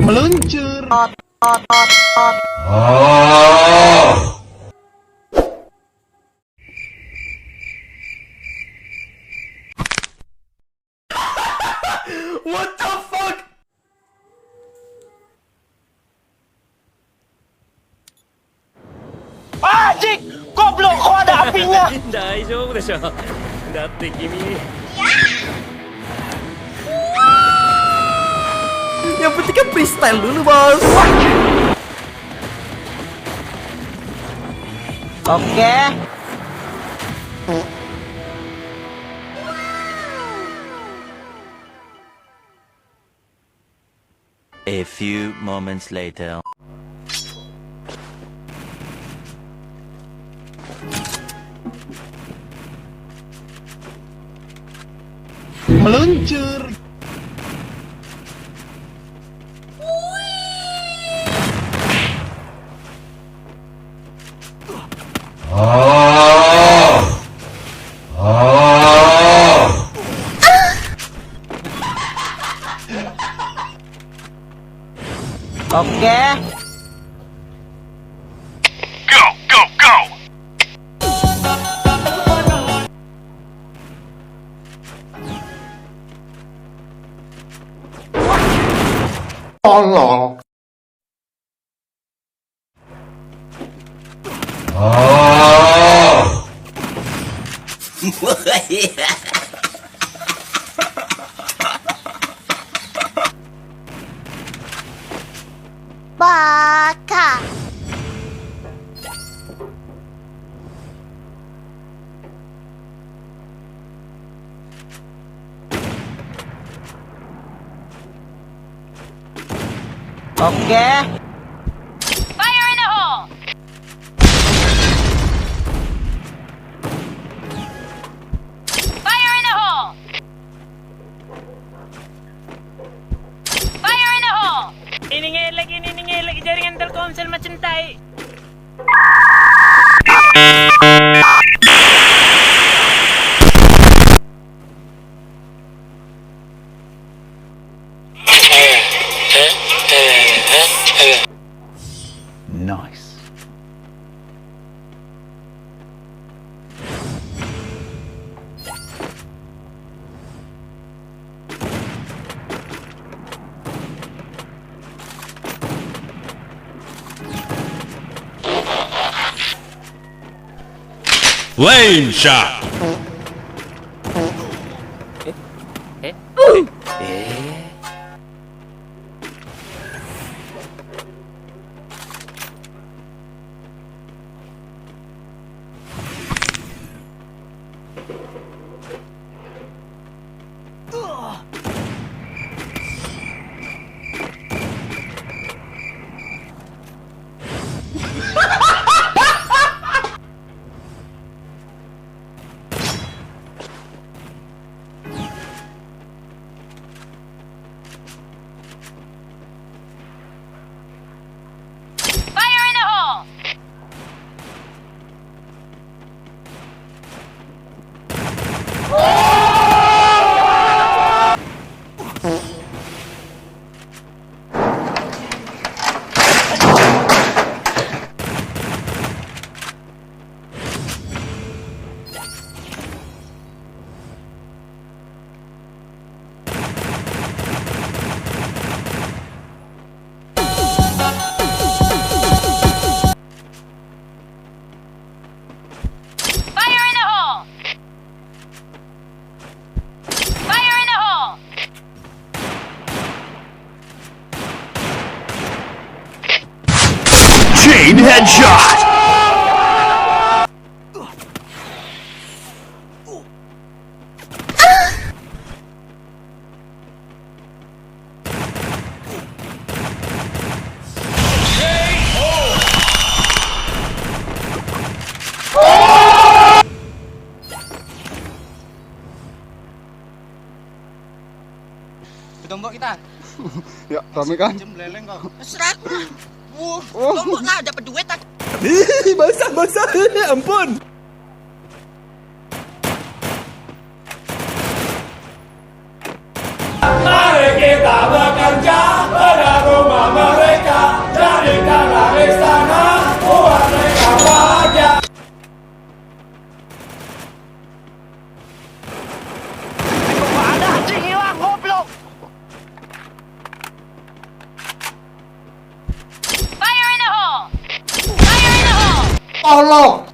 Meluncur. What the fuck? Anjing! Goblok, kok ada apinya? 大丈夫でしょ。だって君。Yang penting kan freestyle dulu, bos. Oke. A few moments later. Meluncur. Oke. Go, go, go. Allah. Baka. Oke. Fire in the hole. Fire in the hole. Fire in the hole. Ini ngelek jaringan Telkomsel macam tai. Nice. Lane shot. Fire in the hole. Fire in the hole. Fire in the hole. Chain headshot. Tombok kita. Ya, rame kan? Jam leleng kau. Serak. Tombok lah dapat duit tak. Basah. Ampun. Mari kita bekerja pada rumah. Tolong.